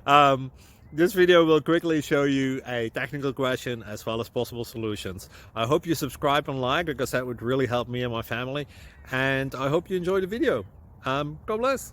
um, this video will quickly show you a technical question as well as possible solutions. I hope you subscribe and like, because that would really help me and my family. And I hope you enjoy the video. God bless.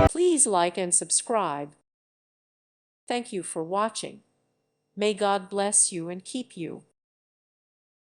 Please like and subscribe. Thank you for watching. May God bless you and keep you.